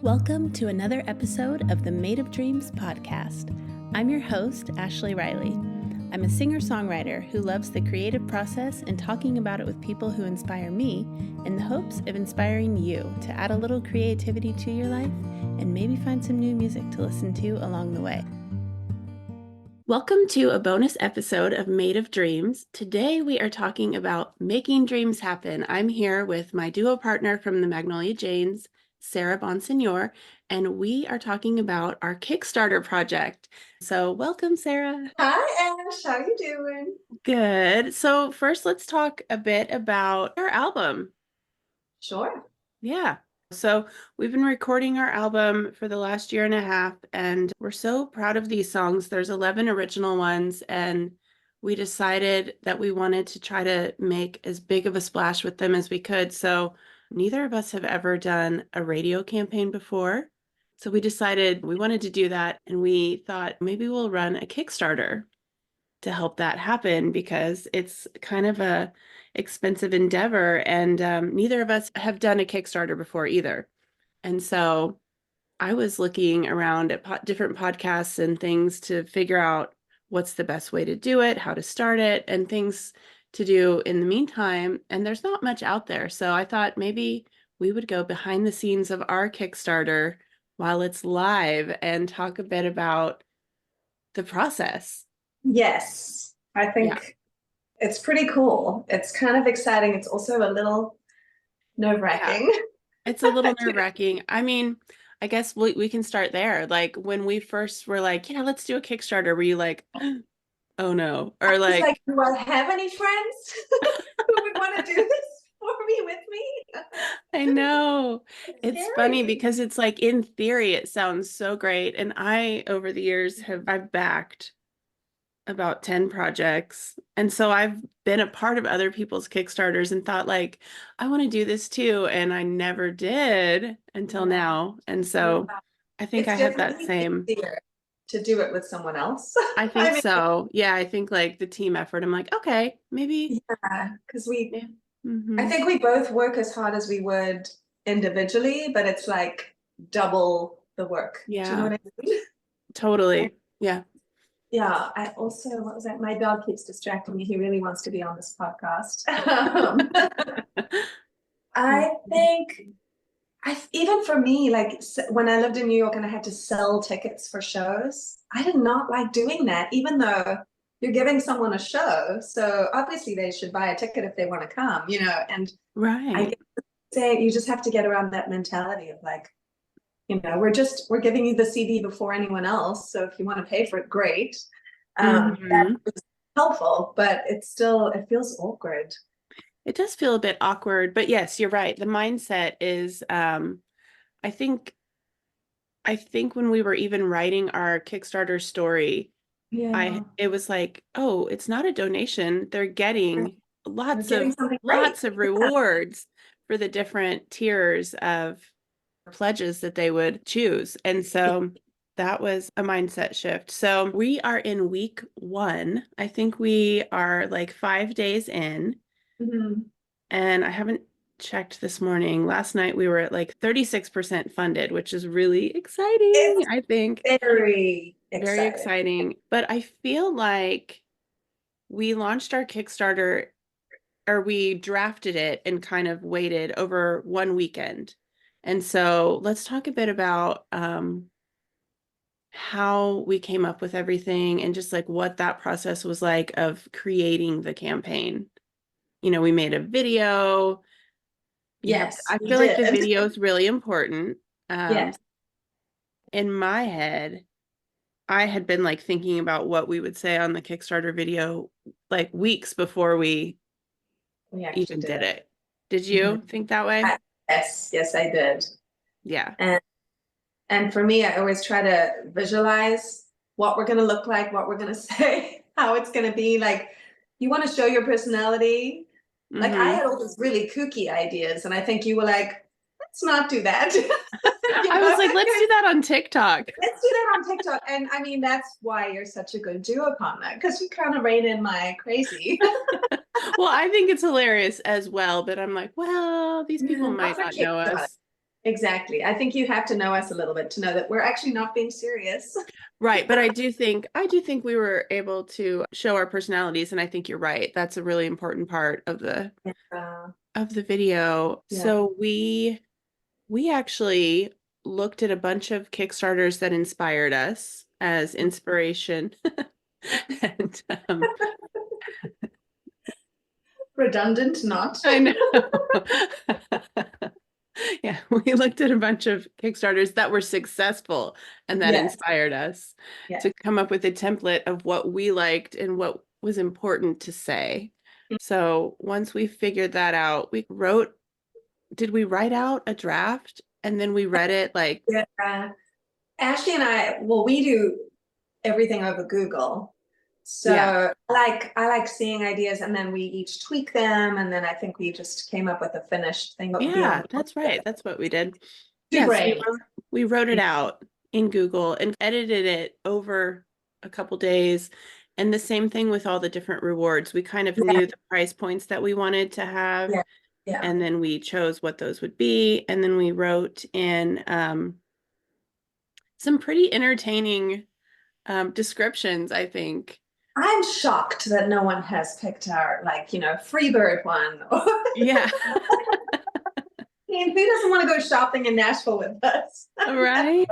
Welcome to another episode of the Made of Dreams podcast. I'm your host, Ashley Riley. I'm a singer-songwriter who loves the creative process and talking about it with people who inspire me in the hopes of inspiring you to add a little creativity to your life and maybe find some new music to listen to along the way. Welcome to a bonus episode of Made of Dreams. Today we are talking about making dreams happen. I'm here with my duo partner from the Magnolia Janes, Sarah Bonsignor, and we are talking about our Kickstarter project. So welcome, Sarah. Hi, Ash. How you doing? Good. So first, let's talk a bit about our album. Sure. Yeah. So we've been recording our album for the last year and a half, and we're so proud of these songs. There's 11 original ones, and we decided that we wanted to try to make as big of a splash with them as we could. So neither of us have ever done a radio campaign before. So we decided we wanted to do that, and we thought maybe we'll run a Kickstarter to help that happen because it's kind of a expensive endeavor, and neither of us have done a Kickstarter before either. And so I was looking around at different podcasts and things to figure out what's the best way to do it, how to start it, and things to do in the meantime. And there's not much out there. So I thought maybe we would go behind the scenes of our Kickstarter while it's live and talk a bit about the process. Yes, I think it's pretty cool. It's kind of exciting. It's also a little nerve-wracking. Yeah. It's a little nerve-wracking. I mean, I guess we can start there. Like when we first were like, yeah, let's do a Kickstarter, were you like, oh no? Or like, do I have any friends who would want to do this for me with me? I know. It's Scary. funny because it's like in theory, it sounds so great. And over the years I've backed about 10 projects. And so I've been a part of other people's Kickstarters and thought like, I want to do this too. And I never did until now. And so I think I had that same. To do it with someone else. I think so. Yeah, I think like the team effort. I'm like, okay, maybe. Yeah, because Mm-hmm. I think we both work as hard as we would individually, but it's like double the work. Yeah. Do you know what I mean? Totally. Yeah. Yeah, I also, what was that? My dog keeps distracting me. He really wants to be on this podcast. I think, even for me, like when I lived in New York and I had to sell tickets for shows, I did not like doing that, even though you're giving someone a show. So obviously they should buy a ticket if they want to come, and right. I say you just have to get around that mentality of like, we're giving you the CD before anyone else. So if you want to pay for it, great. That was helpful, but it feels awkward. It does feel a bit awkward, but yes, you're right. The mindset is, I think when we were even writing our Kickstarter story, it was like, oh, it's not a donation. They're getting lots of rewards for the different tiers of pledges that they would choose. And so that was a mindset shift. So we are in week 1. I think we are like 5 days in. Mm-hmm. And I haven't checked this morning. Last night we were at like 36% funded, which is really exciting. I think very exciting. But I feel like we launched our Kickstarter, or we drafted it and kind of waited over one weekend. And so let's talk a bit about how we came up with everything and just like what that process was like of creating the campaign. We made a video. Yes, I feel like the video is really important. Yes. In my head, I had been like thinking about what we would say on the Kickstarter video like weeks before we even did it. Did you think that way? Yes, I did. Yeah. And for me, I always try to visualize what we're going to look like, what we're going to say, how it's going to be. Like, you want to show your personality. Like I had all these really kooky ideas, and I think you were like, let's not do that. I was like, let's do that on TikTok. Let's do that on TikTok. And I mean, that's why you're such a good duo partner, because you kind of rein in my crazy. Well, I think it's hilarious as well, but I'm like, well, these people Not might for not know Kickstarter. us. Exactly. I think you have to know us a little bit to know that we're actually not being serious. Right, but I do think we were able to show our personalities, and I think you're right. That's a really important part of the Uh, video. yeah. So we actually looked at a bunch of Kickstarters that inspired us as inspiration. And Redundant, not. I know. Yeah, we looked at a bunch of Kickstarters that were successful and that Yes. inspired us Yeah. to come up with a template of what we liked and what was important to say. So once we figured that out, did we write out a draft and then we read it like, Yeah. Ashley and I, well, we do everything over Google. yeah, So I like seeing ideas and then we each tweak them. And then I think we just came up with a finished thing that would be yeah, on that's right. That's what we did. two Yes, brains. we wrote it out in Google and edited it over a couple days. And the same thing with all the different rewards. We kind of Yeah, knew the price points that we wanted to have, yeah, yeah. and then we chose what those would be. And then we wrote in some pretty entertaining descriptions, I think. I'm shocked that no one has picked our like, Freebird one. Yeah. I mean, who doesn't want to go shopping in Nashville with us? Right.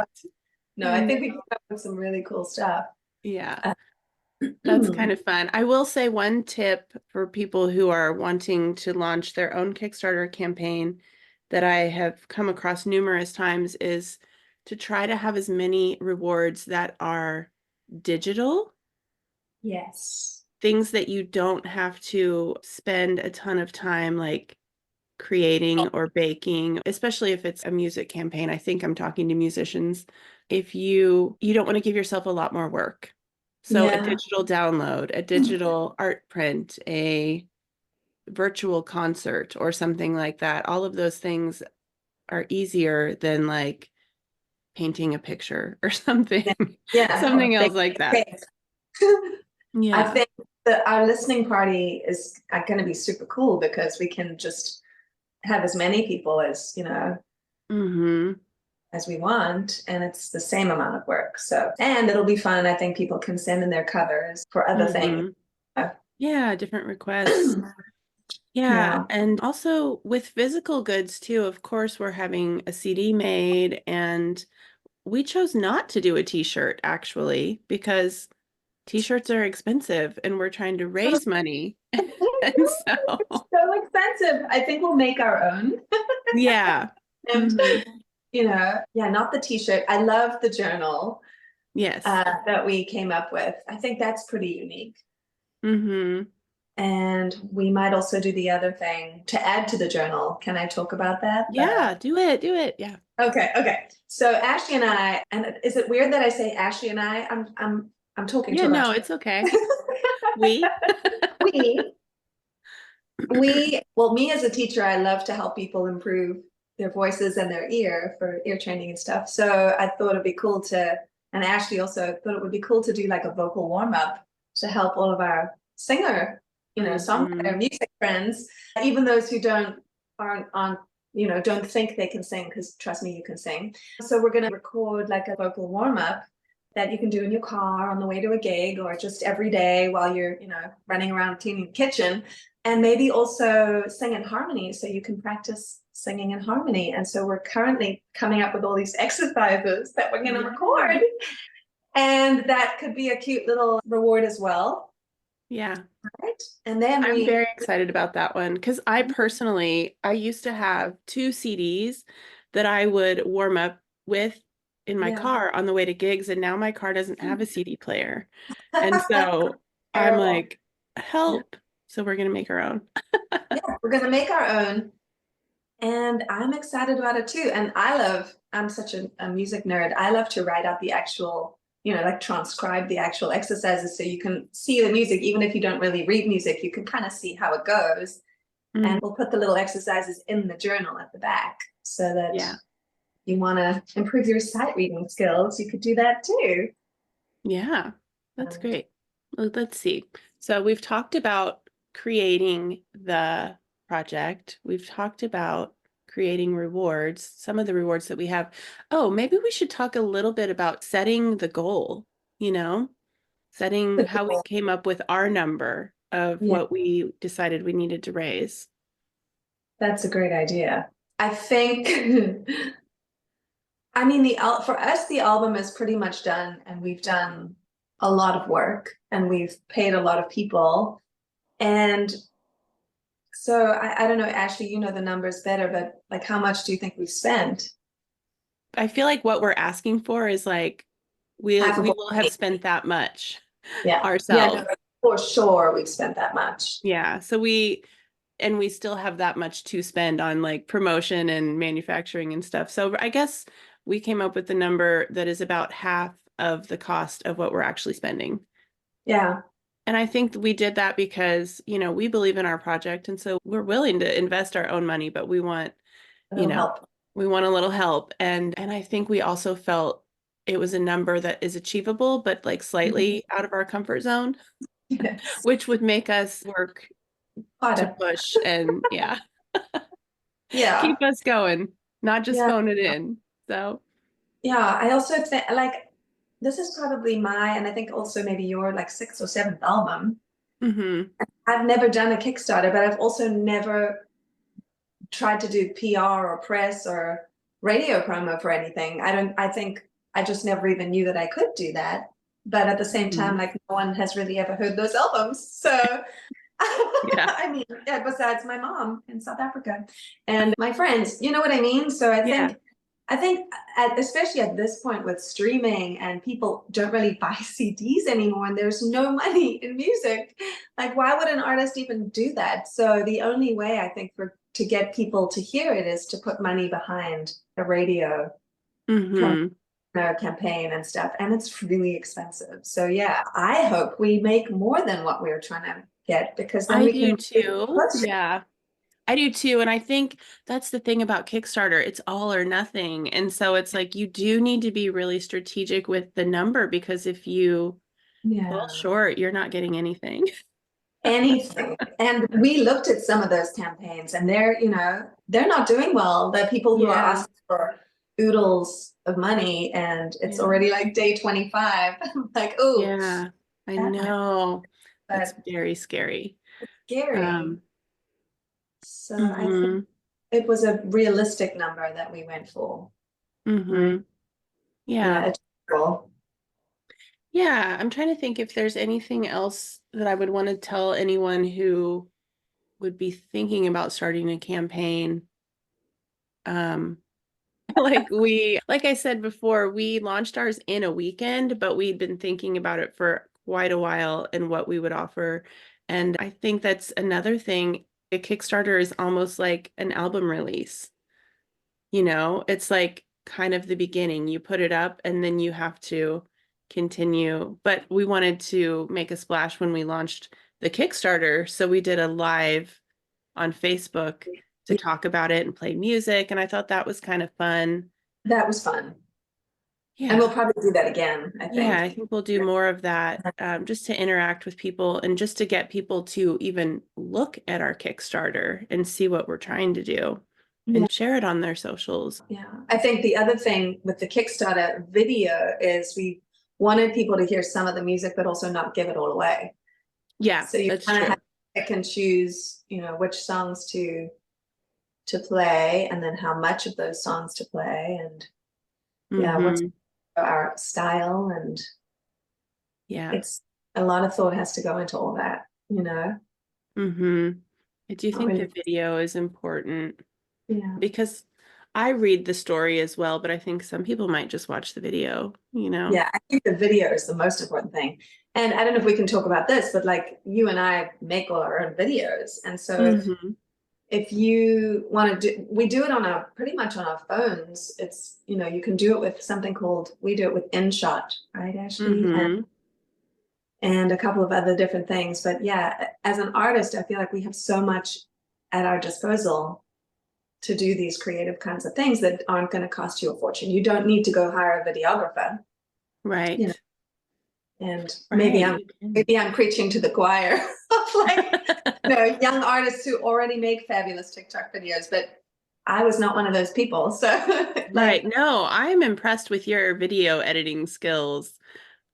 No, I think we came up with some really cool stuff. Yeah. Uh, That's kind of fun. I will say one tip for people who are wanting to launch their own Kickstarter campaign that I have come across numerous times is to try to have as many rewards that are digital, Yes. things that you don't have to spend a ton of time like creating or baking, especially if it's a music campaign. I think I'm talking to musicians. If you don't want to give yourself a lot more work. So a Yeah. digital download, a digital art print, a virtual concert or something like that, all of those things are easier than like painting a picture or something, Yeah. Or something else like that. I Yeah. think that our listening party is going to be super cool because we can just have as many people Mm-hmm. as we want, and it's the same amount of work. So, and it'll be fun. I think people can send in their covers for other things. Mm-hmm. Yeah, different requests. Yeah, Yeah. and also with physical goods too, of course, we're having a CD made, and we chose not to do a t-shirt actually because t-shirts are expensive and we're trying to raise money. And It's so, so expensive. I think we'll make our own. yeah. And, Hmm. yeah, not the t-shirt. I love the journal Yes. that we came up with. I think that's pretty unique. Hmm. And we might also do the other thing to add to the journal. Can I talk about that? Yeah, do it, do it. Yeah. Okay. So Ashley and I, and is it weird that I say Ashley and I? I'm talking Yeah, too no, much. it's okay. We. we well, me as a teacher, I love to help people improve their voices and their ear for ear training and stuff. So I thought it'd be cool and Ashley also thought it would be cool to do like a vocal warm up to help all of our singer, songwriter, music friends, even those who aren't on, don't think they can sing, because trust me, you can sing. So we're going to record like a vocal warm up that you can do in your car on the way to a gig or just every day while you're, running around cleaning the kitchen, and maybe also sing in harmony so you can practice singing in harmony. And so we're currently coming up with all these exercises that we're going to record, and that could be a cute little reward as well. Yeah. Right. And then I'm very excited about that one because I used to have two CDs that I would warm up with in my car on the way to gigs, and now my car doesn't have a CD player. And so I'm terrible. like, help. So we're gonna make our own. Yeah, we're going to make our own. And I'm excited about it too. And I'm such a music nerd. I love to write out the actual, like transcribe the actual exercises so you can see the music. Even if you don't really read music, you can kind of see how it goes. Mm. And we'll put the little exercises in the journal at the back. so that Yeah. you want to improve your sight reading skills, you could do that too. Yeah. That's Um, great. Well, let's see. So we've talked about creating the project. We've talked about creating rewards, some of the rewards that we have. Oh, maybe we should talk a little bit about setting the goal, you know, setting how we came up with our number of yeah, what we decided we needed to raise. that's a great idea. I think, I mean, for us, the album is pretty much done, and we've done a lot of work, and we've paid a lot of people. And so I don't know, Ashley, you know the numbers better, but like, how much do you think we've spent? I feel like what we're asking for is like we Half of we what will we have need. spent that much Yeah. Yeah, no, ourselves. for sure we've spent that much. Yeah. So we still have that much to spend on like promotion and manufacturing and stuff. So I guess we came up with the number that is about half of the cost of what we're actually spending. Yeah, And I think we did that because, we believe in our project. And so we're willing to invest our own money, but we want, you it'll know, help. we want a little help. And I think we also felt it was a number that is achievable, but like Mhm. slightly out of our comfort zone, Yes. which would make us work to Harder. push and yeah, Yeah. keep us going, not just Yeah. phone it in. So, Yeah. I also think like this is probably my, and I think also maybe your like sixth or seventh album. hmm I've never done a Kickstarter, but I've also never tried to do PR or press or radio promo for anything. I think I just never even knew that I could do that. But at the same time, hmm like no one has really ever heard those albums. So yeah, I mean, yeah, besides my mom in South Africa and my friends, you know what I mean? So yeah, I think especially at this point with streaming and people don't really buy CDs anymore and there's no money in music. Like, why would an artist even do that? So the only way I think for to get people to hear it is to put money behind a radio hmm campaign and stuff. And it's really expensive. So yeah, I hope we make more than what we're trying to get because then I we can do too. Yeah, I do too. And I think that's the thing about Kickstarter. It's all or nothing. And so it's like you do need to be really strategic with the number because if you fall yeah. short, you're not getting anything. Anything. And we looked at some of those campaigns and they're not doing well. The people who are Yeah, asking for oodles of money and it's yeah, already like day 25. Like, oh, yeah. I that might, know. It's but very scary. scary. Um, So I think hmm it was a realistic number that we went for. Right. hmm Yeah. Yeah, achievable. Yeah, I'm trying to think if there's anything else that I would want to tell anyone who would be thinking about starting a campaign. Um, like I said before, we launched ours in a weekend, but we'd been thinking about it for quite a while and what we would offer. And I think that's another thing. A Kickstarter is almost like an album release. It's like kind of the beginning. You put it up and then you have to continue. But we wanted to make a splash when we launched the Kickstarter. So we did a live on Facebook to Yeah, talk about it and play music. And I thought that was kind of fun. that was fun. And we'll Yeah. probably do that again, I Yeah, think. I think we'll do more of that just to interact with people and just to get people to even look at our Kickstarter and see what we're trying to do Yeah. and share it on their socials. Yeah. I think the other thing with the Kickstarter video is we wanted people to hear some of the music, but also not give it all away. Yeah, So you that's kind of have true. to pick and choose, which songs to play and then how much of those songs to play and yeah, what's hmm our style and Yeah. it's a lot of thought has to go into all that. hmm I do Not think really. the video is important Yeah. because I read the story as well, but I think some people might just watch the video. Yeah, I think the video is the most important thing. And I don't know if we can talk about this, but like you and I make all our own videos. And so hmm if you want to we do it on our pretty much on our phones. It's, you can do it with something called, we do it with InShot, right, Ashley? hmm And a couple of other different things. But yeah, as an artist, I feel like we have so much at our disposal to do these creative kinds of things that aren't going to cost you a fortune. You don't need to go hire a videographer, you know. Right. And Right. You can. maybe I'm preaching to the choir of like, young artists who already make fabulous TikTok videos, but I was not one of those people. So Right. like No, I'm impressed with your video editing skills.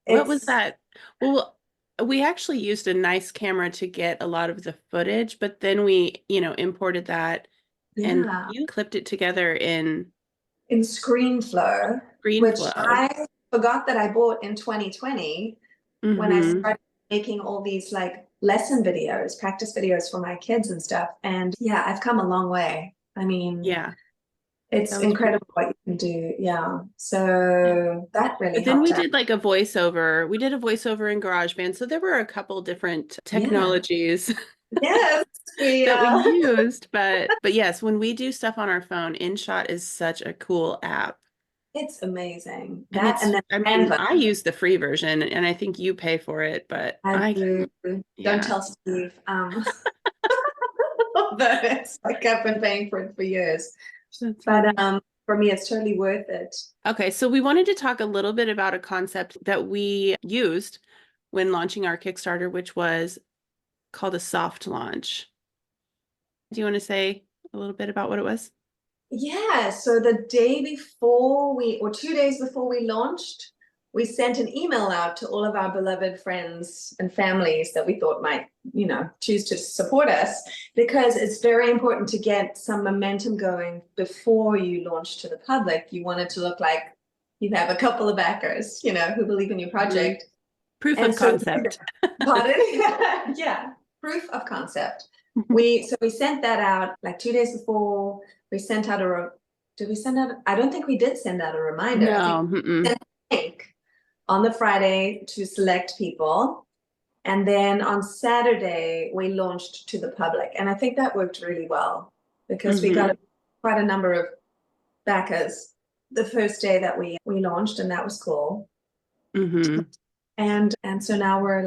What was it's that? Well, we actually used a nice camera to get a lot of the footage, but then we, imported that and yeah, you clipped it together in in ScreenFlow, which ScreenFlow. I forgot that I bought in 2020 when I Mm-hmm. started making all these like lesson videos, practice videos for my kids and stuff. And yeah, I've come a long way. I mean, Yeah, it's that was pretty incredible what you can do. Yeah. cool. So that really But then helped we out. did like a voiceover. We did a voiceover in GarageBand. So there were a couple different Yeah. technologies Yes. We that we used. But yes, when we do stuff on our phone, InShot is such a cool app. it's amazing. And That and then I mean, Canva. I use the free version and I think you pay for it, but I I do. can, Don't yeah. tell Steve. But it's like I've been paying for it for years. That's But funny. for me, it's totally worth it. Okay, so we wanted to talk a little bit about a concept that we used when launching our Kickstarter, which was called a soft launch. Do you want to say a little bit about what it was? Yeah, so the day before or 2 days before we launched, we sent an email out to all of our beloved friends and families that we thought might, choose to support us, because it's very important to get some momentum going before you launch to the public. You want it to look like you have a couple of backers, who believe in your Mhm. project. Proof And of so, concept. pardon? Yeah, proof of concept. We sent that out like 2 days before. We sent out did we send out? I don't think we did send out a reminder. I think No. we Mm-mm. sent a link on the Friday to select people, and then on Saturday we launched to the public, and I think that worked really well because we got Mm-hmm. quite a number of backers the first day that we launched, and that was cool. Mm-hmm. And so now we're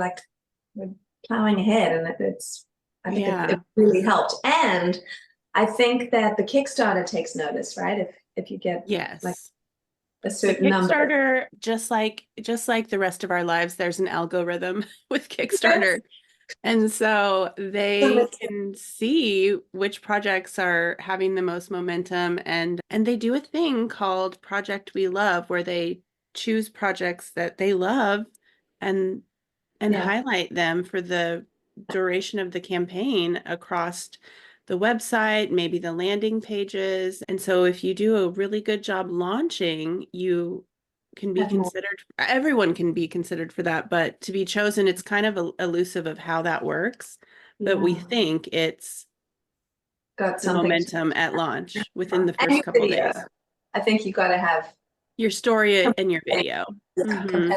plowing ahead, and I think it Yeah. really helped. And I think that the Kickstarter takes notice, right? If you get like Yes. a The certain number. Kickstarter, just like the rest of our lives, there's an algorithm with Yes. Kickstarter. And so they can see which projects are having the most momentum and they do a thing called Project We Love where they choose projects that they love and Yeah, highlight them for the duration of the campaign across the website, maybe the landing pages. And so if you do a really good job launching, you can be have more. considered, everyone can be considered for that, but to be chosen, it's kind of elusive of how that works. But we Yeah, think it's got the something to momentum at launch within the and first your couple video. days. I think you got to have Your story and your compelling, video. yeah, Hmm.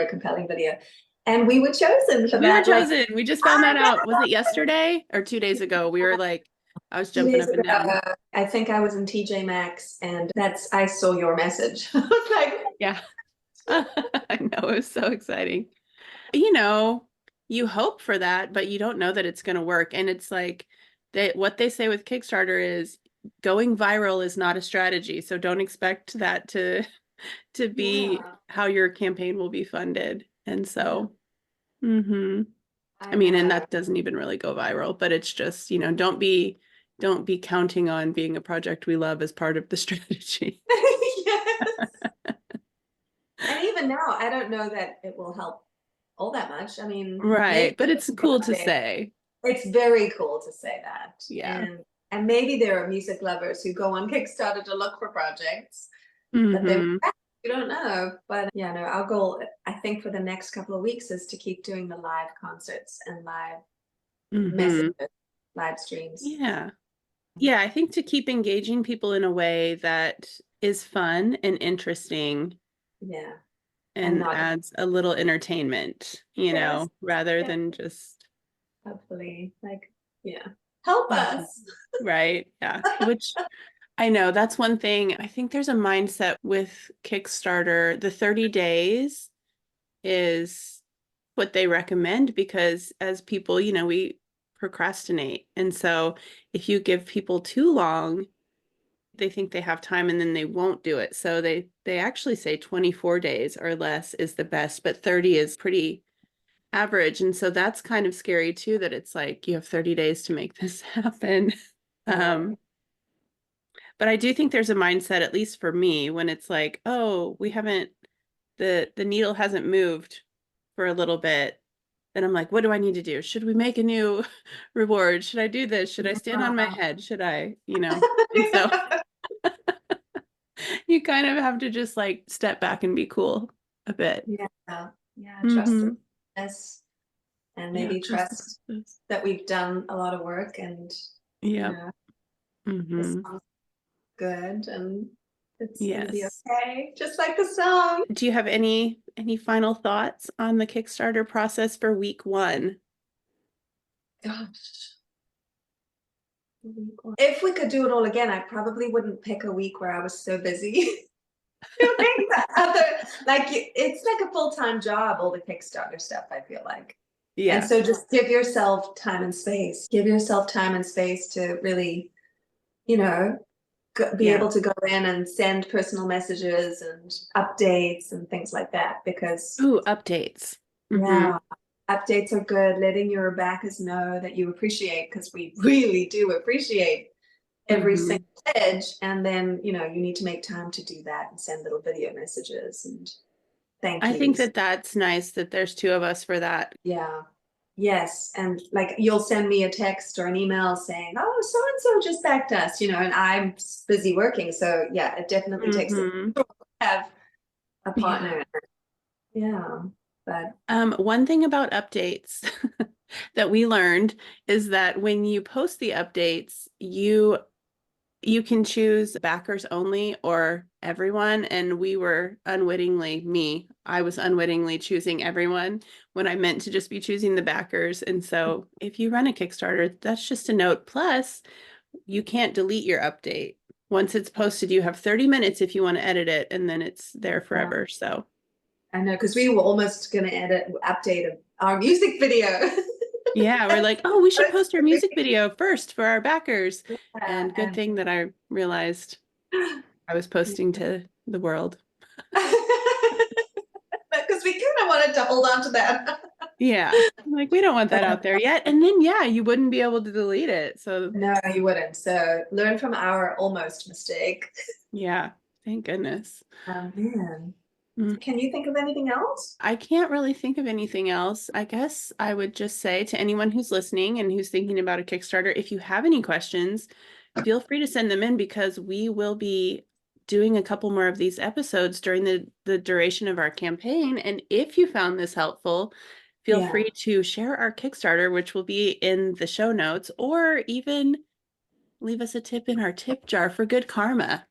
compelling video. And we were chosen for We were that like chosen. We just found I that out. Was it yesterday or 2 days ago? We were like, I was two jumping days up and ago, down. I think I was in TJ Maxx, and I saw your message. I was like, Yeah. I know. It was so exciting. You know, you hope for that, but you don't know that it's going to work. And it's like what they say with Kickstarter is going viral is not a strategy. So don't expect that to be yeah, how your campaign will be funded. And yeah, so, hmm I I mean, and know. that doesn't even really go viral, but it's just, don't be counting on being a project we love as part of the strategy. Yes. And even now, I don't know that it will help all that much. I mean, maybe Right. But it's cool to say. it's very cool to say that. Yeah. And maybe there are music lovers who go on Kickstarter to look for projects that they Hmm. you don't know. But yeah, no, our goal, I think, for the next couple of weeks is to keep doing the live concerts and live Hmm. messages, live streams. Yeah. Yeah, I think to keep engaging people in a way that is fun and interesting Yeah. And and not adds a little entertainment, yes, rather yeah, than just hopefully, like, yeah, help Mhm. us. Right. Yeah. Which I know that's one thing. I think there's a mindset with Kickstarter. The 30 days is what they recommend because as people, we procrastinate. And so if you give people too long, they think they have time and then they won't do it. So they actually say 24 days or less is the best, but 30 is pretty average. And so that's kind of scary too, that it's like you have 30 days to make this happen. But I do think there's a mindset, at least for me, when it's like, oh, we haven't, the needle hasn't moved for a little bit. Then I'm like, what do I need to do? Should we make a new reward? Should I do this? Should I stand on my head? Should I, And so you kind of have to just like step back and be cool a bit. Yeah. Trust the process, and maybe trust the that we've done a lot of work, and yeah. This song's good, and it's gonna be Yes. okay, just like the song. Do you have any final thoughts on the Kickstarter process for week 1? Gosh. If we could do it all again, I probably wouldn't pick a week where I was so busy doing the other, like, it's like a full-time job, all the Kickstarter stuff, I feel like. Yeah. And so just give yourself time and space. Give yourself time and space to really, be able to go in and send personal messages and updates and things like that, because updates. Yeah, updates are good. Letting your backers know that you appreciate, because we really do appreciate every single pledge. And then, you need to make time to do that and send little video messages and thank yous. I think that that's nice that there's 2 of us for that. Yeah. Yes. And like, you'll send me a text or an email saying, oh, so-and-so just backed us, and I'm busy working. So yeah, it definitely takes to have a partner. Yeah. But one thing about updates that we learned is that when you post the updates, you can choose backers only or everyone. And I was unwittingly choosing everyone when I meant to just be choosing the backers. And so if you run a Kickstarter, that's just a note. Plus, you can't delete your update. Once it's posted, you have 30 minutes if you want to edit it, and then it's there forever. So I know, because we were almost going to update our music video. Yeah, we're like, oh, we should post our music video first for our backers. And good thing that I realized I was posting to the world. Because we kind of wanted to hold on to that. Yeah, like we don't want that out there yet. And then, you wouldn't be able to delete it. So no, you wouldn't. So learn from our almost mistake. Yeah, thank goodness. Oh, man. Can you think of anything else? I can't really think of anything else. I guess I would just say to anyone who's listening and who's thinking about a Kickstarter, if you have any questions, feel free to send them in, because we will be doing a couple more of these episodes during the duration of our campaign. And if you found this helpful, feel free to share our Kickstarter, which will be in the show notes, or even leave us a tip in our tip jar for good karma.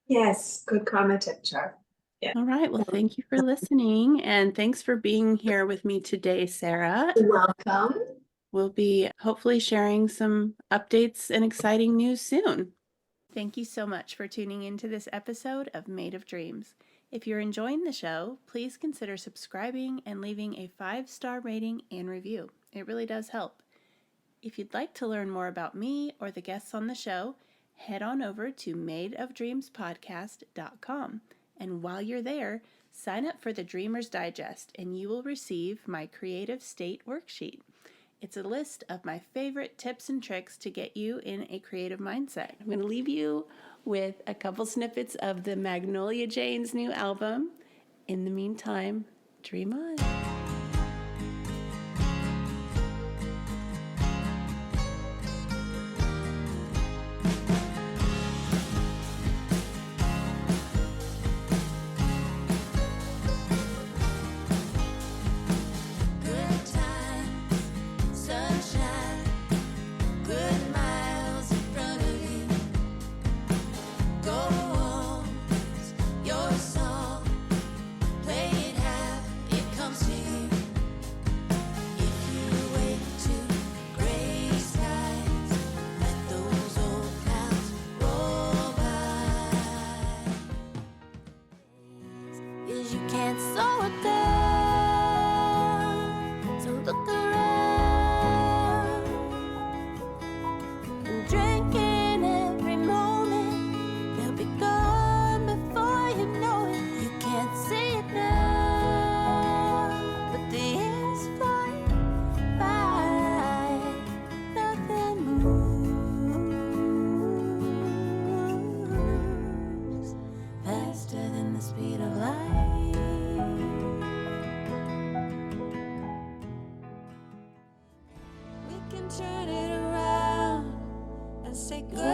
Yes, good karma tip jar. Yeah. All right. Well, thank you for listening, and thanks for being here with me today, Sarah. You're welcome. We'll be hopefully sharing some updates and exciting news soon. Thank you so much for tuning into this episode of Made of Dreams. If you're enjoying the show, please consider subscribing and leaving a 5-star rating and review. It really does help. If you'd like to learn more about me or the guests on the show, head on over to madeofdreamspodcast.com. And while you're there, sign up for the Dreamer's Digest, and you will receive my Creative State worksheet. It's a list of my favorite tips and tricks to get you in a creative mindset. I'm going to leave you with a couple snippets of the Magnolia Janes' new album. In the meantime, dream on. Your song, play it half, it comes to you. turn it around and say goodbye.